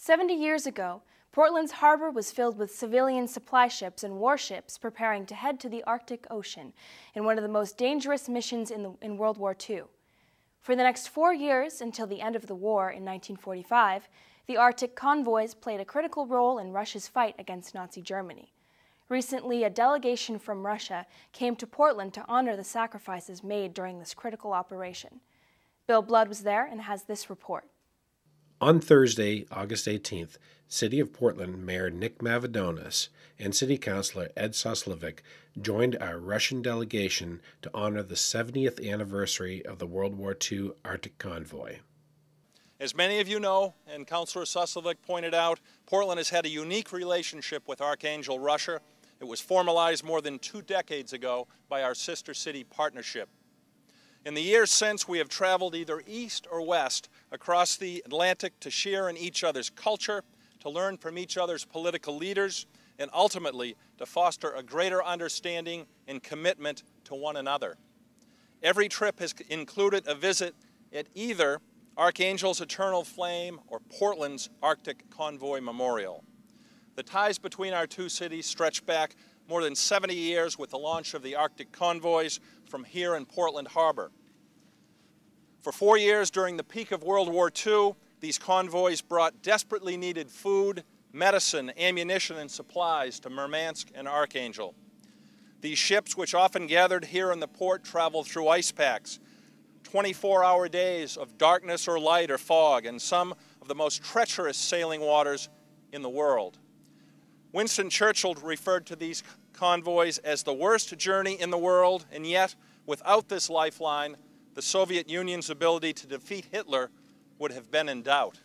70 years ago, Portland's harbor was filled with civilian supply ships and warships preparing to head to the Arctic Ocean in one of the most dangerous missions in World War II. For the next 4 years, until the end of the war in 1945, the Arctic convoys played a critical role in Russia's fight against Nazi Germany. Recently, a delegation from Russia came to Portland to honor the sacrifices made during this critical operation. Bill Blood was there and has this report. On Thursday, August 18th, City of Portland Mayor Nick Mavadonis and City Councilor Ed Soslovic joined our Russian delegation to honor the 70th anniversary of the World War II Arctic Convoy. As many of you know, and Councilor Soslovic pointed out, Portland has had a unique relationship with Archangel Russia. It was formalized more than 2 decades ago by our sister city partnership. In the years since, we have traveled either east or west across the Atlantic to share in each other's culture, to learn from each other's political leaders, and ultimately to foster a greater understanding and commitment to one another. Every trip has included a visit at either Archangel's Eternal Flame or Portland's Arctic Convoy Memorial. The ties between our two cities stretch back more than 70 years with the launch of the Arctic convoys from here in Portland Harbor. For 4 years during the peak of World War II, these convoys brought desperately needed food, medicine, ammunition, and supplies to Murmansk and Archangel. These ships, which often gathered here in the port, traveled through ice packs, 24-hour days of darkness or light or fog, and some of the most treacherous sailing waters in the world. Winston Churchill referred to these convoys as the worst journey in the world, and yet, without this lifeline, the Soviet Union's ability to defeat Hitler would have been in doubt.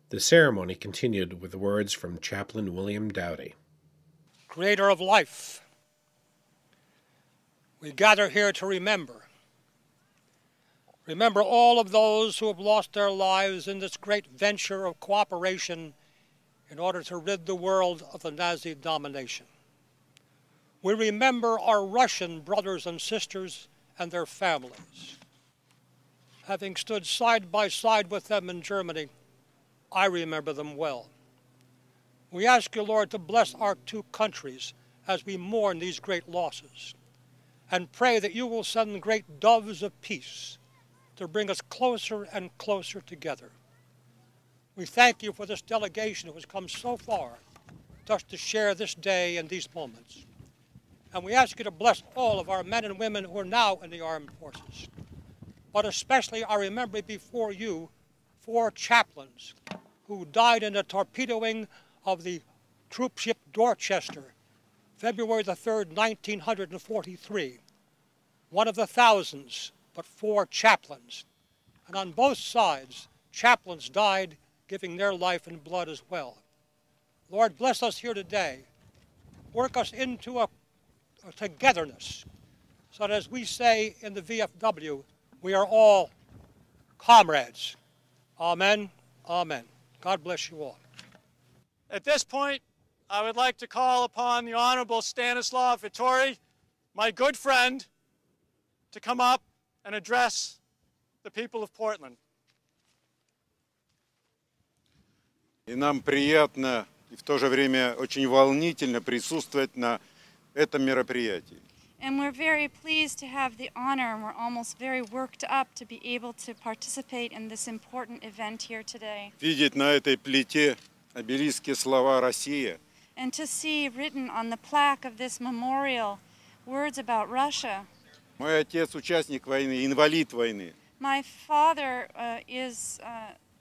The ceremony continued with words from Chaplain William Dowdy. Creator of life, we gather here to remember all of those who have lost their lives in this great venture of cooperation in order to rid the world of the Nazi domination. We remember our Russian brothers and sisters and their families. Having stood side by side with them in Germany, I remember them well. We ask you, Lord, to bless our two countries as we mourn these great losses, and pray that you will send great doves of peace to bring us closer and closer together. We thank you for this delegation who has come so far just to share this day and these moments. And we ask you to bless all of our men and women who are now in the armed forces. But especially I remember before you 4 chaplains who died in the torpedoing of the troop ship Dorchester, February the 3rd, 1943. One of the thousands, but 4 chaplains. And on both sides, chaplains died giving their life and blood as well. Lord, bless us here today. Work us into a togetherness, so that as we say in the VFW, we are all comrades. Amen, amen. God bless you all. At this point, I would like to call upon the Honorable Stanislav Vittori, my good friend, to come up and address the people of Portland. И нам приятно и в то же время очень волнительно присутствовать на этом мероприятии. And we're very pleased to have the honor, and we're almost very worked up to be able to participate in this important event here today. Видеть на этой плите обелиске слова «Россия». And to see written on the plaque of this memorial words about Russia. Мой отец участник войны, инвалид войны. My father is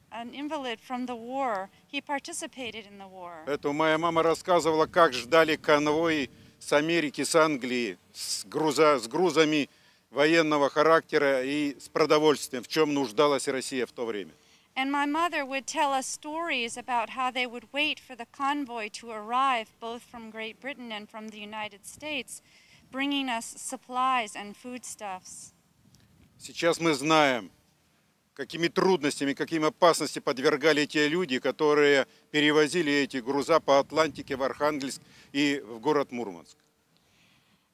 an invalid from the war. He participated in the war. Это моя мама рассказывала, как ждали конвои с Америки, с Англии, с грузами военного характера и с продовольствием, в чем нуждалась Россия в то время. And my mother would tell us stories about how they would wait for the convoy to arrive, both from Great Britain and from the United States, bringing us supplies and foodstuffs. Сейчас мы знаем, какими трудностями, каким опасностям подвергали те люди, которые перевозили эти груза по Атлантике в Архангельск и в город Мурманск.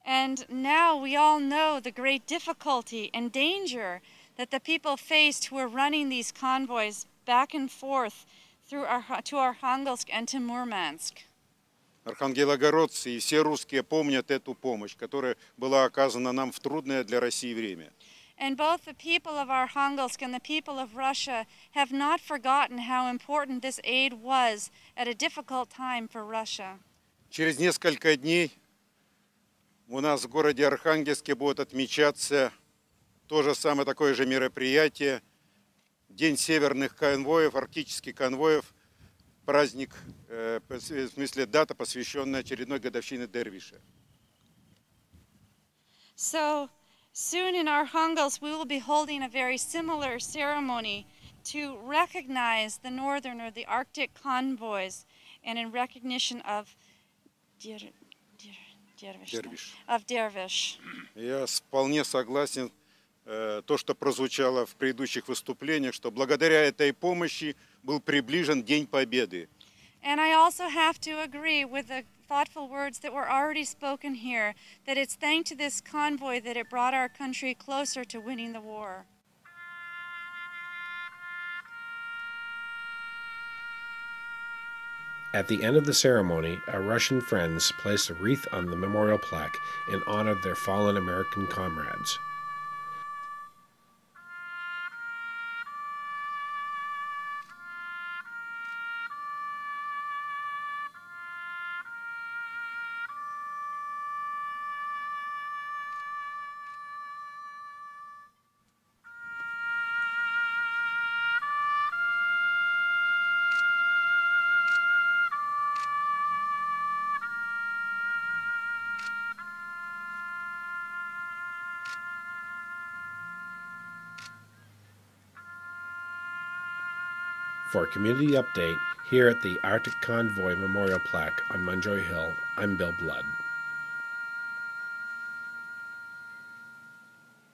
And now we all know the great difficulty and danger that the people faced who were running these convoys back and forth to Arkhangelsk and to Murmansk. Архангелогородцы и все русские помнят эту помощь, которая была оказана нам в трудное для России время. And both the people of Arkhangelsk and the people of Russia have not forgotten how important this aid was at a difficult time for Russia. Через несколько дней у нас в городе Архангельске будет отмечаться то же самое такое же мероприятие, День северных конвоев, арктических конвоев, праздник, в смысле дата, посвященная очередной годовщине Дервиша. So soon in Arkhangelsk we will be holding a very similar ceremony to recognize the northern or the Arctic convoys and in recognition of Dervish. Я вполне согласен то, что прозвучало в предыдущих выступлениях, что благодаря этой помощи был приближен День Победы. And I also have to agree with the thoughtful words that were already spoken here, that it's thanks to this convoy that it brought our country closer to winning the war. At the end of the ceremony, our Russian friends placed a wreath on the memorial plaque in honor of their fallen American comrades. For a community update, here at the Arctic Convoy Memorial Plaque on Munjoy Hill, I'm Bill Blood.